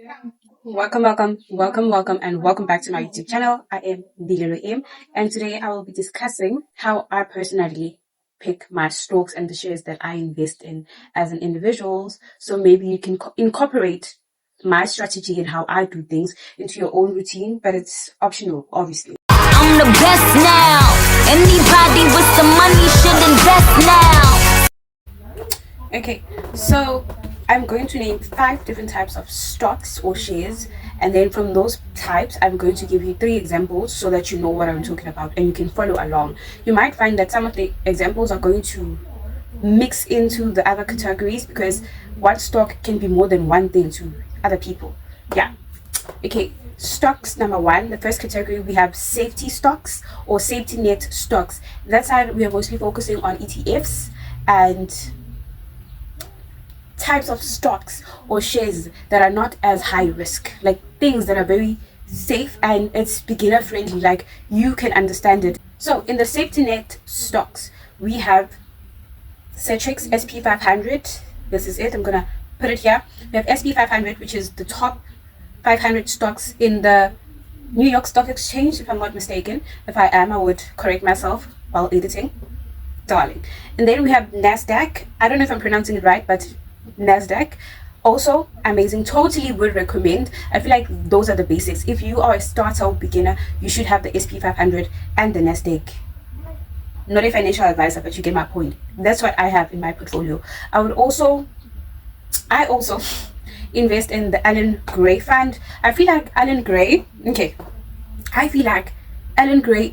And welcome back to my YouTube channel. I am Dilelo M, and today I will be discussing how I personally pick my stocks and the shares that I invest in as an individual. So maybe you can incorporate my strategy and how I do things into your own routine, but it's optional, obviously. I'm the best now. Anybody with some money should invest now. Okay, so I'm going to name 5 different types of stocks or shares, and then from those types, I'm going to give you 3 examples so that you know what I'm talking about and you can follow along. You might find that some of the examples are going to mix into the other categories because one stock can be more than one thing to other people. Yeah. Okay, stocks number 1, the first category, we have safety stocks or safety net stocks. That side, we are mostly focusing on ETFs and types of stocks or shares that are not as high risk, like things that are very safe and it's beginner friendly, like you can understand it. So in the safety net stocks, we have Cetrix SP500. This is it. I'm gonna put it here. We have SP500, which is the top 500 stocks in the New York Stock Exchange, if I'm not mistaken. If I am, I would correct myself while editing, darling. And then we have NASDAQ. I don't know if I'm pronouncing it right, but NASDAQ, also amazing, totally would recommend. I feel like those are the basics. If you are a starter beginner, you should have the SP500 and the NASDAQ. Not a financial advisor, but you get my point. That's what I have in my portfolio. I also invest in the Allen Gray fund. I feel like Allen Gray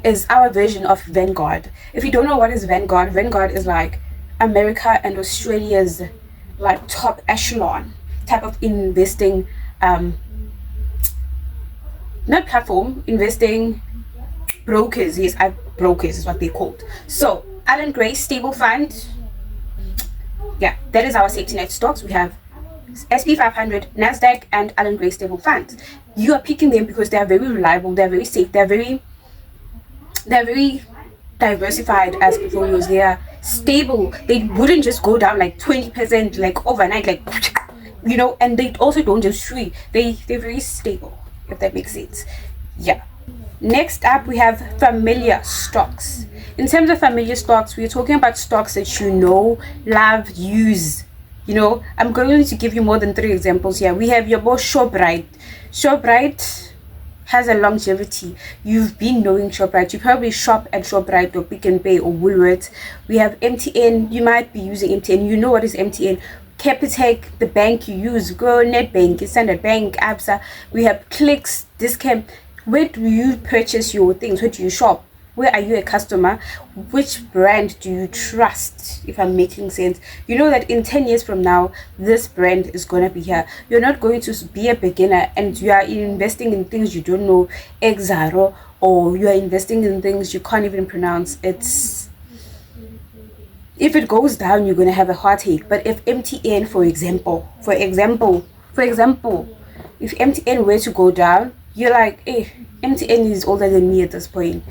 is our version of Vanguard. If you don't know what is Vanguard is like America and Australia's like top echelon type of investing not platform, investing brokers. Yes, brokers is what they called. So Allen Gray stable fund, yeah, that is our safety net stocks. We have SP500, NASDAQ, and Allen Gray stable funds. You are picking them because they are very reliable, they're very safe, they're very diversified as portfolios. They are stable. They wouldn't just go down like 20% like overnight, like and they also don't just shrink. They're very stable, if that makes sense. Yeah. Next up, we have familiar stocks. In terms of familiar stocks, we're talking about stocks that you know, love, use. I'm going to give you more than 3 examples here. We have your boss Shoprite. Shoprite has a longevity. You've been knowing Shoprite. You probably shop at Shoprite or Pick and Pay or Woolworths. We have MTN. You might be using MTN. You know what is MTN. Capitec, the bank you use. Go Netbank, Standard Bank, ABSA. We have Clicks, Discount. Where do you purchase your things? Where do you shop? Where are you a customer? Which brand do you trust, if I'm making sense? You know that in 10 years from now, this brand is going to be here. You're not going to be a beginner and you are investing in things you don't know, Exaro, or you are investing in things you can't even pronounce. If it goes down, you're going to have a heartache. But if MTN, for example, if MTN were to go down, you're like, hey, MTN is older than me at this point,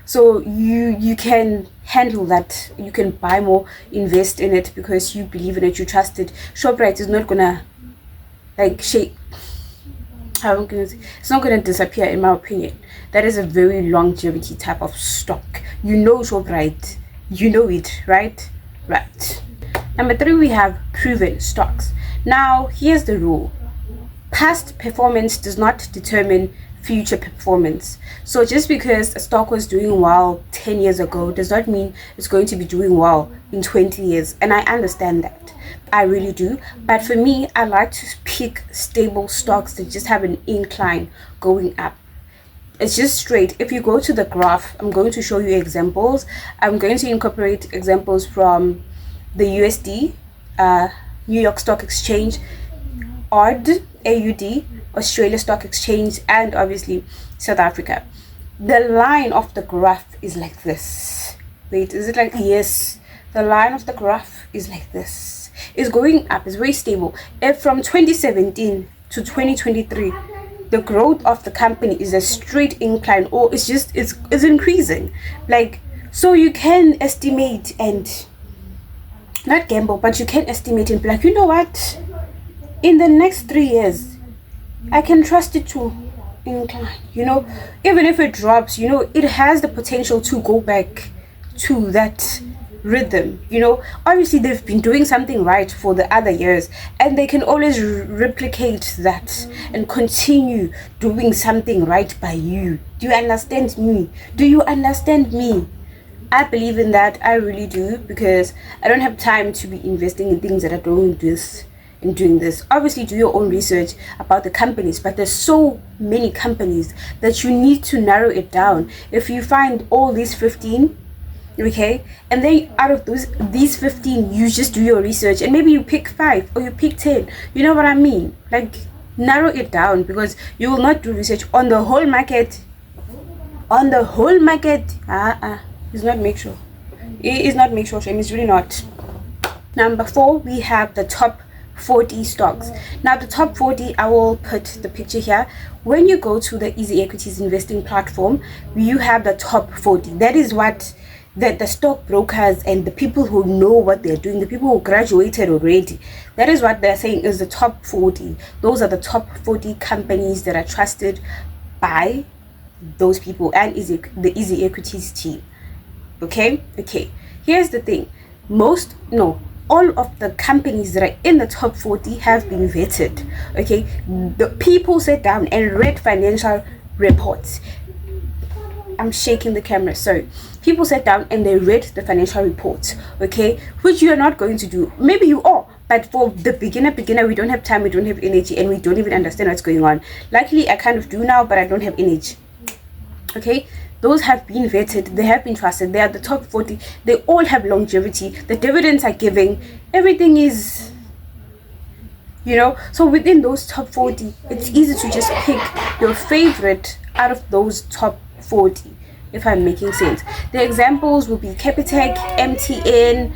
so you can handle that. You can buy more, invest in it because you believe in it, you trust it. Shoprite is not gonna shake. It's not gonna disappear, in my opinion. That is a very longevity type of stock. Shoprite, you know it, right? Number 3, we have proven stocks. Now here's the rule: past performance does not determine future performance. So just because a stock was doing well 10 years ago does not mean it's going to be doing well in 20 years. And I understand that. I really do. But for me, I like to pick stable stocks that just have an incline going up. It's just straight. If you go to the graph, I'm going to show you examples. I'm going to incorporate examples from the USD, New York Stock Exchange, AUD, Australia Stock Exchange, and obviously South Africa. The line of the graph is like this. Wait, is it like, yes, the line of the graph is like this. It's going up. It's very stable. If from 2017 to 2023 the growth of the company is a straight incline, or it's increasing, so you can estimate and not gamble, but you can estimate and be like, you know what, in the next 3 years I can trust it to incline. Even if it drops, it has the potential to go back to that rhythm. Obviously they've been doing something right for the other years, and they can always replicate that and continue doing something right by you. Do you understand me? I believe in that. I really do, because I don't have time to be investing in things that I don't do in doing this. Obviously do your own research about the companies, but there's so many companies that you need to narrow it down. If you find all these 15, okay, and then out of these 15 you just do your research, and maybe you pick 5 or you pick 10, you know what I mean? Like, narrow it down, because you will not do research on the whole market. It's not make sure. It is not make sure, shame. It's really not. Number 4, we have the top 40 stocks. Now the top 40, I will put the picture here. When you go to the EasyEquities investing platform, you have the top 40. That is what the stockbrokers and the people who know what they're doing, the people who graduated already, that is what they're saying is the top 40. Those are the top 40 companies that are trusted by those people and the EasyEquities team. Okay, here's the thing. All of the companies that are in the top 40 have been vetted. Okay, the people sat down and read financial reports. I'm shaking the camera, sorry. People sat down and they read the financial reports, okay, which you are not going to do. Maybe you are, but for the beginner, we don't have time, we don't have energy, and we don't even understand what's going on. Luckily, I kind of do now, but I don't have energy. Okay, those have been vetted, they have been trusted, they are the top 40, they all have longevity, the dividends are giving, everything is, so within those top 40, it's easy to just pick your favorite out of those top 40, if I'm making sense. The examples will be Capitec, MTN,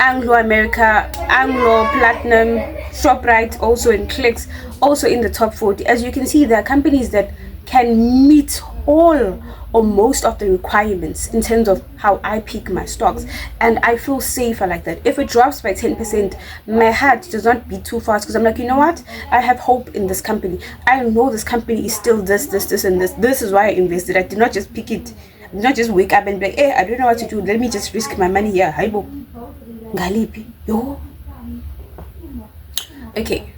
Anglo America, Anglo Platinum, ShopRite, also in Clicks, also in the top 40. As you can see, there are companies that can meet all or most of the requirements in terms of how I pick my stocks, and I feel safer like that. If it drops by 10%, my heart does not beat too fast, because I'm like, you know what, I have hope in this company. I know this company is still this and this. This is why I invested. I did not just pick it. I did not just wake up and be like, hey, I don't know what to do, let me just risk my money here. Okay,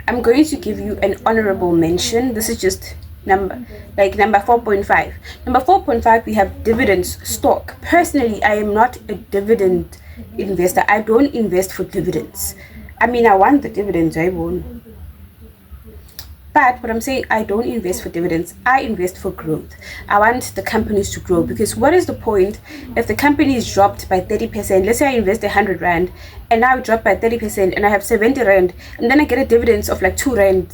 I'm going to give you an honorable mention. This is just number 4.5. Number 4.5, we have dividends stock. Personally, I am not a dividend investor. I don't invest for dividends. I mean, I want the dividends, I won't. But what I'm saying, I don't invest for dividends. I invest for growth. I want the companies to grow, because what is the point if the company is dropped by 30%? Let's say I invest 100 rand and now it dropped by 30% and I have 70 rand, and then I get a dividends of like 2 rand.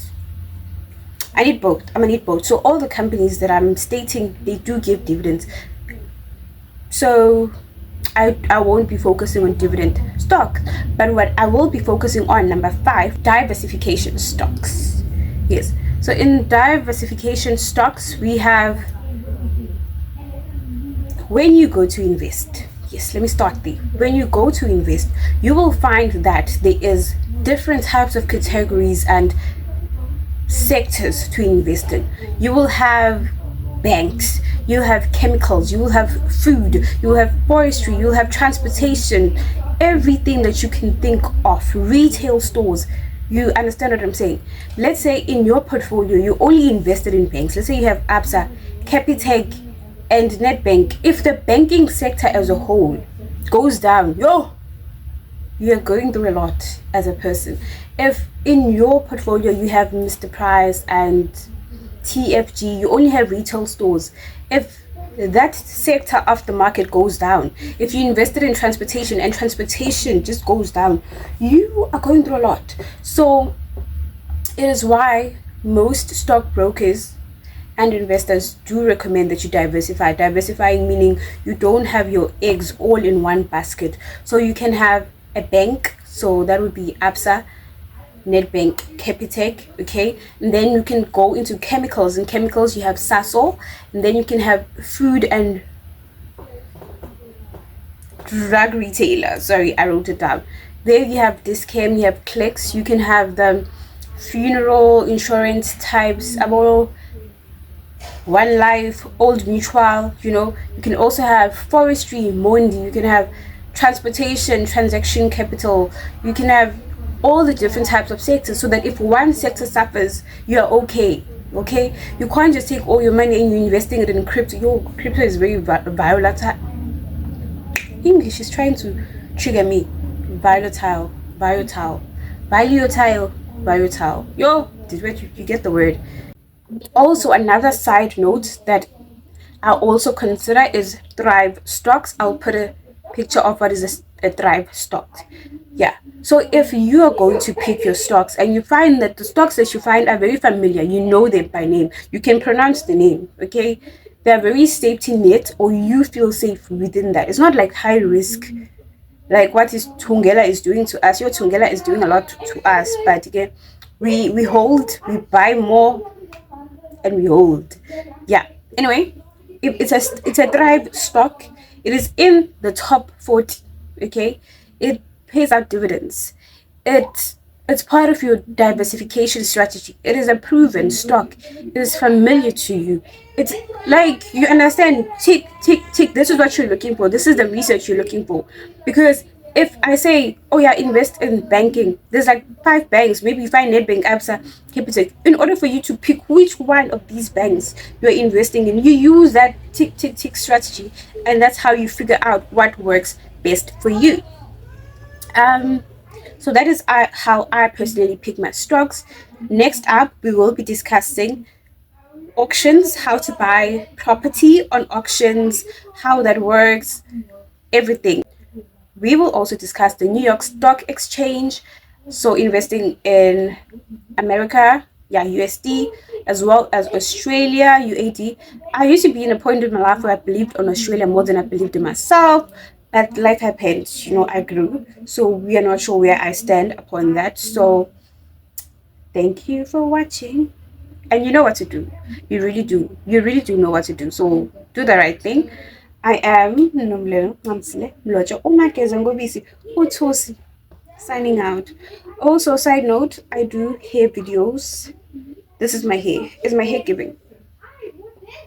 I need both. I'm gonna need both. So all the companies that I'm stating, they do give dividends. So I won't be focusing on dividend stock, but what I will be focusing on, number 5, diversification stocks. Yes. So in diversification stocks, we have, when you go to invest, yes, let me start there. When you go to invest, you will find that there is different types of categories and sectors to invest in. You will have banks, you have chemicals, you will have food, you will have forestry, you will have transportation, everything that you can think of, retail stores. You understand what I'm saying? Let's say in your portfolio you only invested in banks. Let's say you have Absa, Capitec, and Nedbank. If the banking sector as a whole goes down, you're going through a lot as a person. If in your portfolio you have Mr. Price and TFG, you only have retail stores, if that sector of the market goes down, if you invested in transportation and transportation just goes down, you are going through a lot. So it is why most stockbrokers and investors do recommend that you diversify. Diversifying meaning you don't have your eggs all in one basket. So you can have a bank, so that would be Absa, Nedbank, Capitec, okay, and then you can go into chemicals. In chemicals you have Sasol, and then you can have food and drug retailer. Sorry, I wrote it down. There you have Discam, you have Clicks, you can have the funeral insurance types, about one life, old mutual, you can also have forestry, mondi, you can have transportation, transaction capital, you can have all the different types of sectors, so that if one sector suffers, you're okay. You can't just take all your money and you're investing it in crypto. Crypto is very volatile. English is trying to trigger me. Volatile. You get the word. Also, another side note that I also consider is Thrive stocks. I'll put a picture of what is a Thrive stock. Yeah. So if you are going to pick your stocks and you find that the stocks that you find are very familiar, you know them by name, you can pronounce the name, okay? They're very safety net, or you feel safe within that. It's not like high risk, like what is Tungela is doing to us. Your Tungela is doing a lot to us, but again, we hold, we buy more, and we hold. Yeah. Anyway, it's a Thrive stock. It is in the top 40. Okay, it pays out dividends. It's part of your diversification strategy. It is a proven stock. It is familiar to you. It's like, you understand, tick. This is what you're looking for. This is the research you're looking for. Because if I say, oh yeah, invest in banking, there's like 5 banks. Maybe you find Nedbank, Absa, Capitec. In order for you to pick which one of these banks you're investing in, you use that tick strategy, and that's how you figure out what works best for you. So that is how I personally pick my stocks. Next up, we will be discussing auctions, how to buy property on auctions, how that works, everything. We will also discuss the New York Stock Exchange, so investing in America, USD, as well as Australia, UAD. I used to be in a point in my life where I believed on Australia more than I believed in myself, but life happened, I grew, so we are not sure where I stand upon that. So thank you for watching, and you know what to do. You really do know what to do, so do the right thing. I am signing out. Also, side note, I do hair videos. This is my hair. Is my hair giving?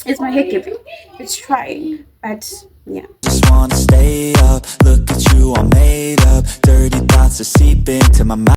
It's trying, but yeah. Just wanna stay up, look at you all made up, dirty thoughts are seep into my mind.